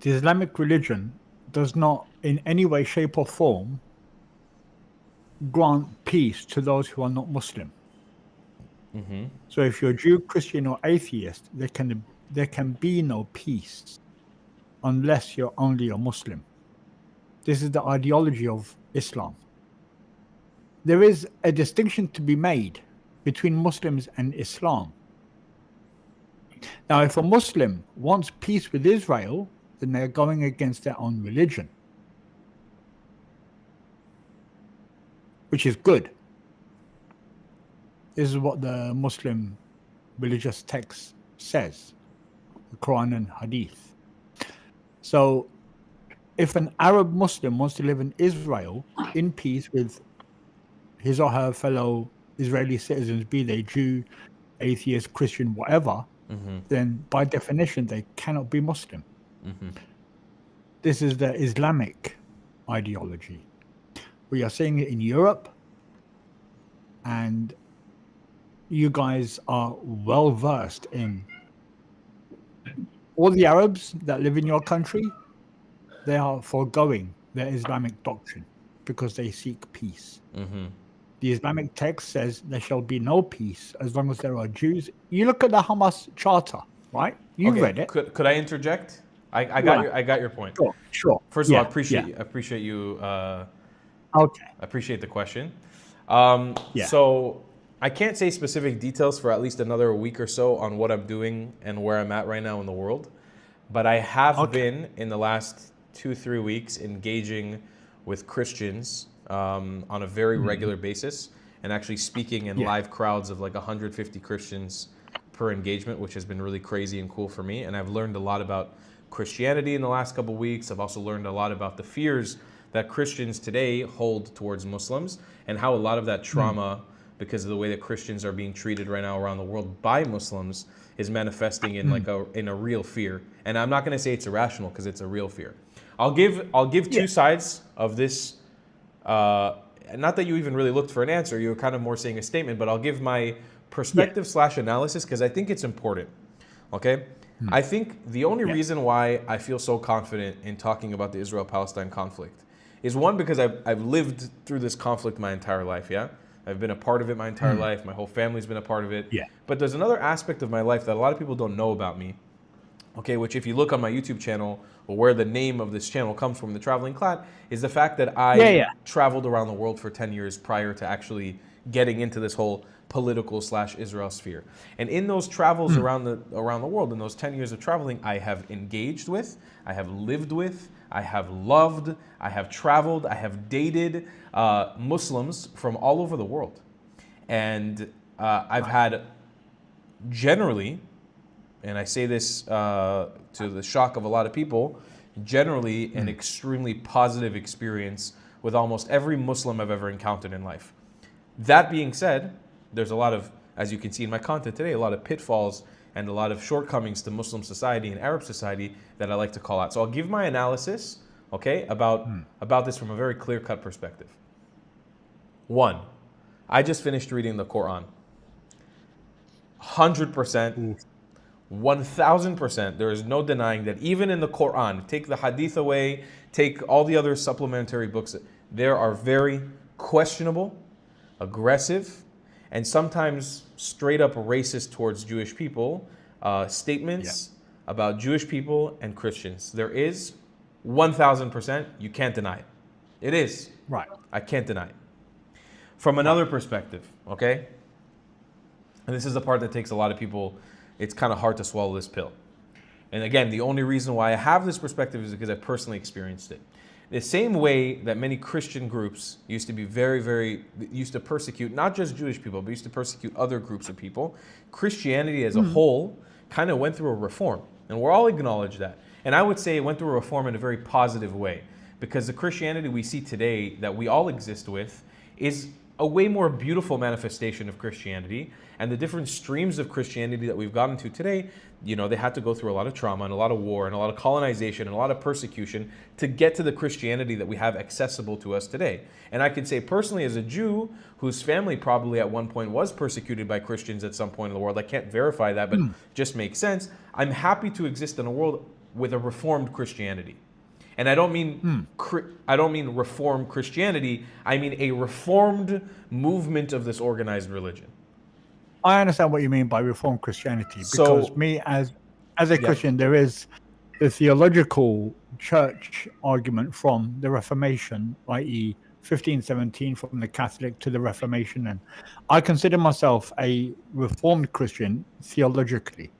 the Islamic religion does not in any way, shape, or form grant peace to those who are not Muslim. Mm-hmm. So if you're Jew, Christian, or atheist, there can be no peace unless you're only a Muslim. This is the ideology of Islam. There is a distinction to be made between Muslims and Islam. Now, if a Muslim wants peace with Israel, then they're going against their own religion, which is good. This is what the Muslim religious text says, the Quran and Hadith. So, if an Arab Muslim wants to live in Israel in peace with his or her fellow Israeli citizens, be they Jew, atheist, Christian, whatever, then by definition they cannot be Muslim. This is the Islamic ideology. We are seeing it in Europe, and you guys are well versed in all the Arabs that live in your country. They are foregoing their Islamic doctrine because they seek peace. The Islamic text says there shall be no peace as long as there are Jews. You look at the Hamas Charter, right? You read it. Could I interject? I got your point. Sure. First of all, I appreciate you. Okay. I appreciate the question. Yeah. So I can't say specific details for at least another week or so on what I'm doing and where I'm at right now in the world, but I have been in the last 2-3 weeks engaging with Christians on a very regular basis, and actually speaking in live crowds of like 150 Christians per engagement, which has been really crazy and cool for me. And I've learned a lot about Christianity in the last couple of weeks. I've also learned a lot about the fears that Christians today hold towards Muslims, and how a lot of that trauma, because of the way that Christians are being treated right now around the world by Muslims, is manifesting in in a real fear. And I'm not going to say it's irrational, because it's a real fear. I'll give two sides of this. Not that you even really looked for an answer, you were kind of more saying a statement, but I'll give my perspective / analysis, because I think it's important. Okay? I think the only reason why I feel so confident in talking about the Israel-Palestine conflict is, one, because I've lived through this conflict my entire life, I've been a part of it my entire life. My whole family's been a part of it. But there's another aspect of my life that a lot of people don't know about me, okay, which if you look on my YouTube channel, or where the name of this channel comes from, The Traveling Clad, is the fact that I traveled around the world for 10 years prior to actually getting into this whole political / Israel sphere. And in those travels around the world, in those 10 years of traveling, I have engaged with, I have lived with, I have loved, I have traveled, I have dated Muslims from all over the world. And I've had generally, and I say this to the shock of a lot of people, generally an extremely positive experience with almost every Muslim I've ever encountered in life. That being said, there's a lot of, as you can see in my content today, a lot of pitfalls and a lot of shortcomings to Muslim society and Arab society that I like to call out. So I'll give my analysis, okay, about this from a very clear-cut perspective. One, I just finished reading the Quran. 100%, 1000%, there is no denying that even in the Quran, take the Hadith away, take all the other supplementary books, there are very questionable, aggressive, and sometimes straight up racist towards Jewish people statements about Jewish people and Christians. There is 1000%, you can't deny it. It is. Right. I can't deny it. From another perspective, okay? And this is the part that takes a lot of people, it's kind of hard to swallow this pill. And again, the only reason why I have this perspective is because I personally experienced it. The same way that many Christian groups used to be used to persecute not just Jewish people, but used to persecute other groups of people, Christianity as a whole kind of went through a reform. And we're all acknowledge that. And I would say it went through a reform in a very positive way, because the Christianity we see today that we all exist with is a way more beautiful manifestation of Christianity. And the different streams of Christianity that we've gotten to today, you know, they had to go through a lot of trauma and a lot of war and a lot of colonization and a lot of persecution to get to the Christianity that we have accessible to us today. And I can say personally, as a Jew whose family probably at one point was persecuted by Christians at some point in the world, I can't verify that, but just makes sense. I'm happy to exist in a world with a reformed Christianity. And I don't mean reformed Christianity. I mean a reformed movement of this organized religion. I understand what you mean by reformed Christianity, So- because me as a Yeah. Christian, there is the theological church argument from the Reformation, i.e., 1517 from the Catholic to the Reformation, and I consider myself a reformed Christian theologically.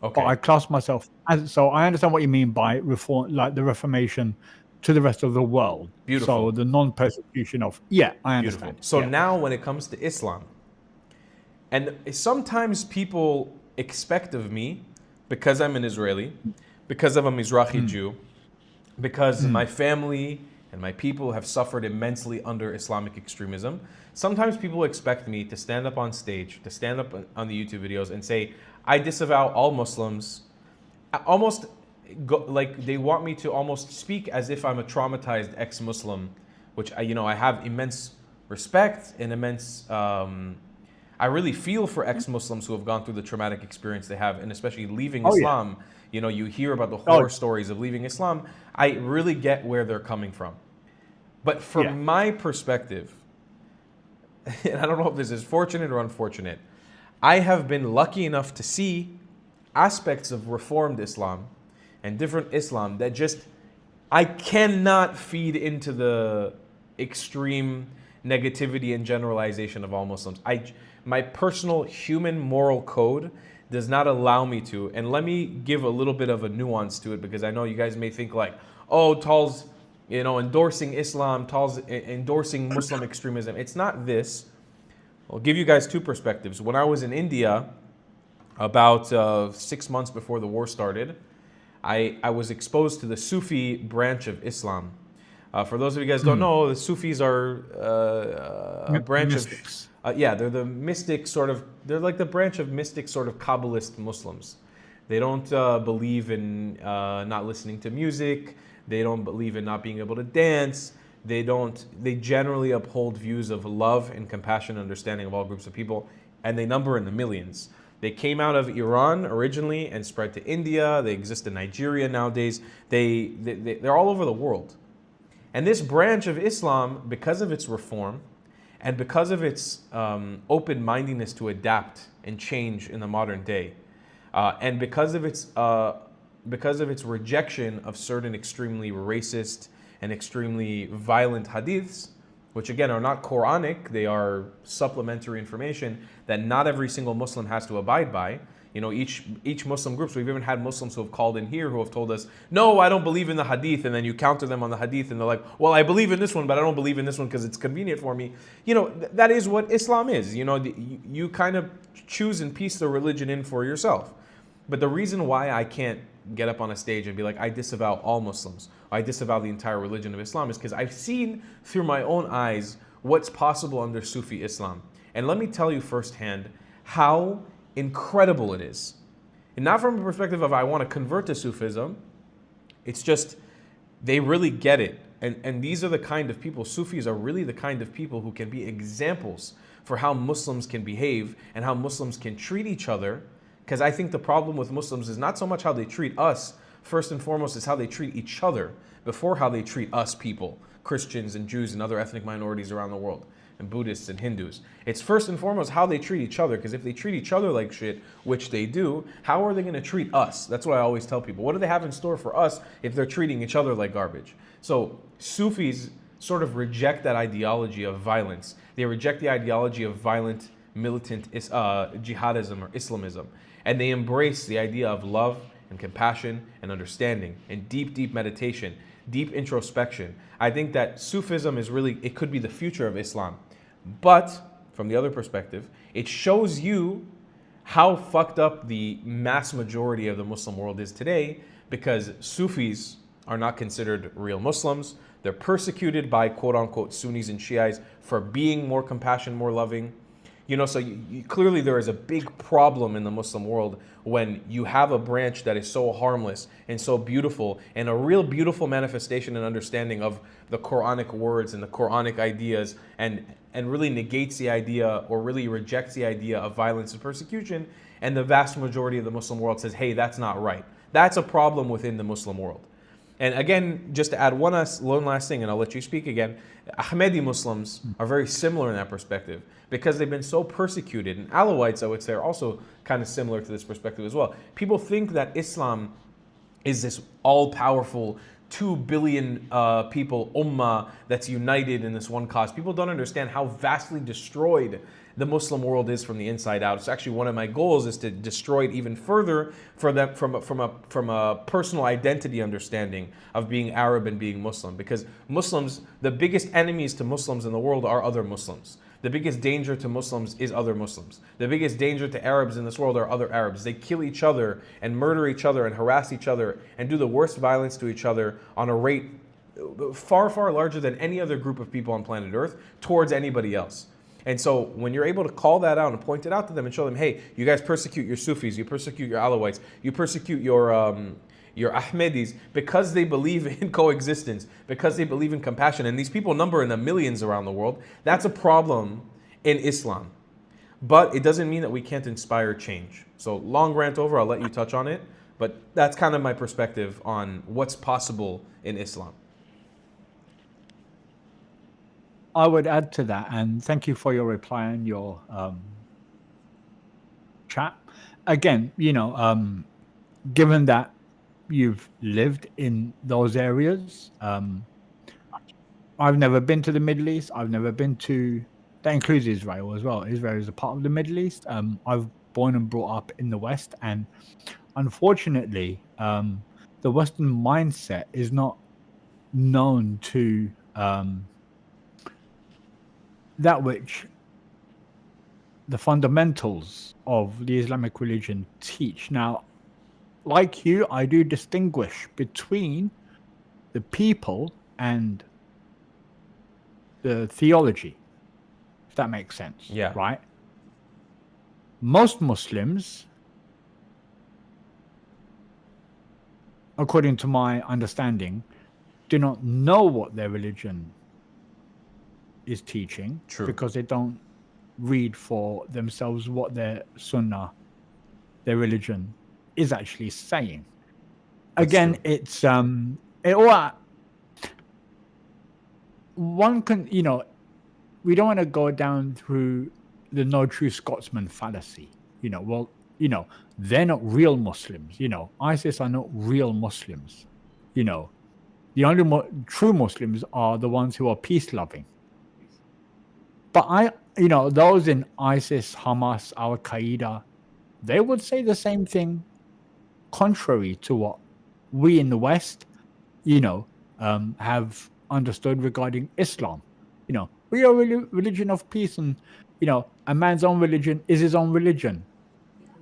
Okay. But I class myself as, so I understand what you mean by reform, like the Reformation to the rest of the world. Beautiful. So the non-persecution of, yeah, I understand. Beautiful. So yeah. now when it comes to Islam, and sometimes people expect of me, because I'm an Israeli, because I'm a Mizrahi Jew, because my family and my people have suffered immensely under Islamic extremism, sometimes people expect me to stand up on stage, to stand up on the YouTube videos and say, I disavow all Muslims, almost like they want me to almost speak as if I'm a traumatized ex-Muslim, which I have immense respect and immense, I really feel for ex-Muslims who have gone through the traumatic experience they have, and especially leaving Islam. You hear about the horror stories of leaving Islam. I really get where they're coming from. But from my perspective, and I don't know if this is fortunate or unfortunate, I have been lucky enough to see aspects of reformed Islam and different Islam that just, I cannot feed into the extreme negativity and generalization of all Muslims. My personal human moral code does not allow me to. And let me give a little bit of a nuance to it, because I know you guys may think like, oh, Tal's endorsing Islam, Tal's endorsing Muslim extremism. It's not this. I'll give you guys two perspectives. When I was in India, about 6 months before the war started, I was exposed to the Sufi branch of Islam. For those of you guys who don't know, the Sufis are a branch Mystics. they're the mystic sort of, they're like the branch of mystic sort of Kabbalist Muslims. They don't believe in not listening to music. They don't believe in not being able to dance. They generally uphold views of love and compassion and understanding of all groups of people, and they number in the millions. They came out of Iran originally and spread to India. They exist in Nigeria nowadays. They're all over the world. And this branch of Islam, because of its reform and because of its open-mindedness to adapt and change in the modern day, and because of its rejection of certain extremely racist and extremely violent hadiths, which again are not Quranic, they are supplementary information that not every single Muslim has to abide by. Each Muslim groups, we've even had Muslims who have called in here who have told us, no, I don't believe in the hadith, and then you counter them on the hadith and they're like, well, I believe in this one, but I don't believe in this one because it's convenient for me. That is what Islam is. You kind of choose and piece the religion in for yourself. But the reason why I can't get up on a stage and be like, I disavow all Muslims, I disavow the entire religion of Islam, is because I've seen through my own eyes what's possible under Sufi Islam. And let me tell you firsthand how incredible it is. And not from a perspective of I want to convert to Sufism, it's just they really get it. And these are the kind of people, Sufis are really the kind of people who can be examples for how Muslims can behave and how Muslims can treat each other. Because I think the problem with Muslims is not so much how they treat us, first and foremost is how they treat each other before how they treat us people, Christians and Jews and other ethnic minorities around the world, and Buddhists and Hindus. It's first and foremost how they treat each other, because if they treat each other like shit, which they do, how are they going to treat us? That's what I always tell people. What do they have in store for us if they're treating each other like garbage? So Sufis sort of reject that ideology of violence. They reject the ideology of violent, militant jihadism or Islamism. And they embrace the idea of love and compassion and understanding and deep, deep meditation, deep introspection. I think that Sufism is really, it could be the future of Islam. But from the other perspective, it shows you how fucked up the mass majority of the Muslim world is today, because Sufis are not considered real Muslims. They're persecuted by quote unquote Sunnis and Shiites for being more compassionate, more loving. So clearly there is a big problem in the Muslim world when you have a branch that is so harmless and so beautiful and a real beautiful manifestation and understanding of the Quranic words and the Quranic ideas, and really negates the idea or really rejects the idea of violence and persecution. And the vast majority of the Muslim world says, hey, that's not right. That's a problem within the Muslim world. And again, just to add one last thing, and I'll let you speak again, Ahmadi Muslims are very similar in that perspective because they've been so persecuted. And Alawites, I would say, are also kind of similar to this perspective as well. People think that Islam is this all-powerful 2 billion people ummah that's united in this one cause. People don't understand how vastly destroyed the Muslim world is from the inside out. It's actually one of my goals is to destroy it even further for them from a personal identity understanding of being Arab and being Muslim. Because Muslims, the biggest enemies to Muslims in the world are other Muslims. The biggest danger to Muslims is other Muslims. The biggest danger to Arabs in this world are other Arabs. They kill each other and murder each other and harass each other and do the worst violence to each other on a rate far, far larger than any other group of people on planet Earth towards anybody else. And so when you're able to call that out and point it out to them and show them, hey, you guys persecute your Sufis, you persecute your Alawites, you persecute your Ahmadis because they believe in coexistence, because they believe in compassion. And these people number in the millions around the world. That's a problem in Islam. But it doesn't mean that we can't inspire change. So long rant over, I'll let you touch on it. But that's kind of my perspective on what's possible in Islam. I would add to that, and thank you for your reply and your chat. Again, given that you've lived in those areas, I've never been to the Middle East. I've never been to, that includes Israel as well. Israel is a part of the Middle East. I've born and brought up in the West, and unfortunately, the Western mindset is not known to that which the fundamentals of the Islamic religion teach. Now, like you, I do distinguish between the people and the theology, if that makes sense. Yeah. Right? Most Muslims, according to my understanding, do not know what their religion is teaching. True. Because they don't read for themselves what their sunnah, their religion, is actually saying. That's Again, true. it's one can, we don't want to go down through the no true Scotsman fallacy. They're not real Muslims. ISIS are not real Muslims. The only true Muslims are the ones who are peace loving. But those in ISIS, Hamas, Al Qaeda, they would say the same thing, contrary to what we in the West, have understood regarding Islam. We are a religion of peace, and a man's own religion is his own religion,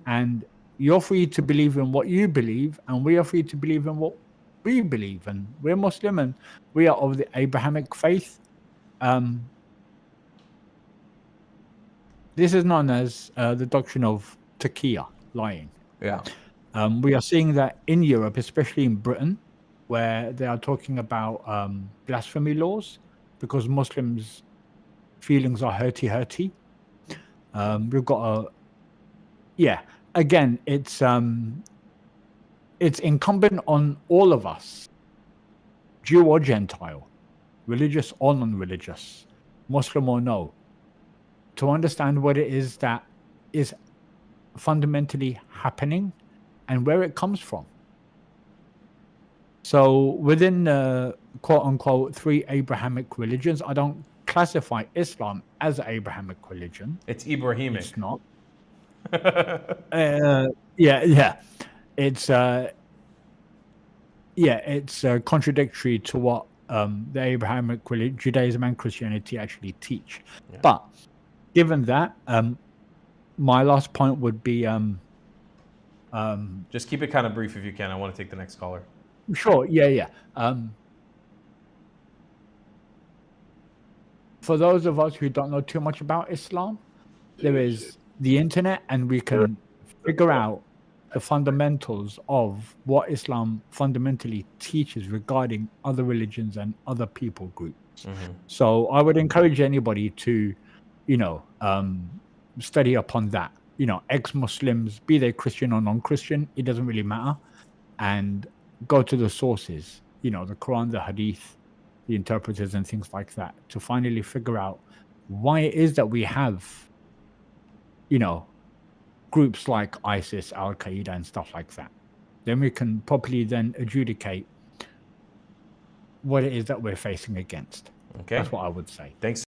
and you're free to believe in what you believe, and we are free to believe in what we believe, and we're Muslim, and we are of the Abrahamic faith. This is known as the doctrine of taqiyya, lying. Yeah. We are seeing that in Europe, especially in Britain, where they are talking about blasphemy laws because Muslims' feelings are hurty-hurty. We've got again, it's incumbent on all of us, Jew or Gentile, religious or non-religious, Muslim or no, to understand what it is that is fundamentally happening and where it comes from. So within the quote-unquote 3 Abrahamic religions, I don't classify Islam as an Abrahamic religion. It's Ibrahimic. It's not. It's contradictory to what the Abrahamic religion, Judaism and Christianity actually teach. Yeah. But given that, my last point would be just keep it kind of brief if you can. I want to take the next caller. Sure, yeah. For those of us who don't know too much about Islam, there is the internet, and we can figure out the fundamentals of what Islam fundamentally teaches regarding other religions and other people groups. Mm-hmm. So I would encourage anybody to, study upon that. Ex-Muslims, be they Christian or non-Christian, it doesn't really matter. and go to the sources, you know, the Quran, the Hadith, the interpreters, and things like that, to finally figure out why it is that we have, you know, groups like ISIS, Al Qaeda, and stuff like that. Then we can properly then adjudicate what it is that we're facing against. Okay. That's what I would say. Thanks.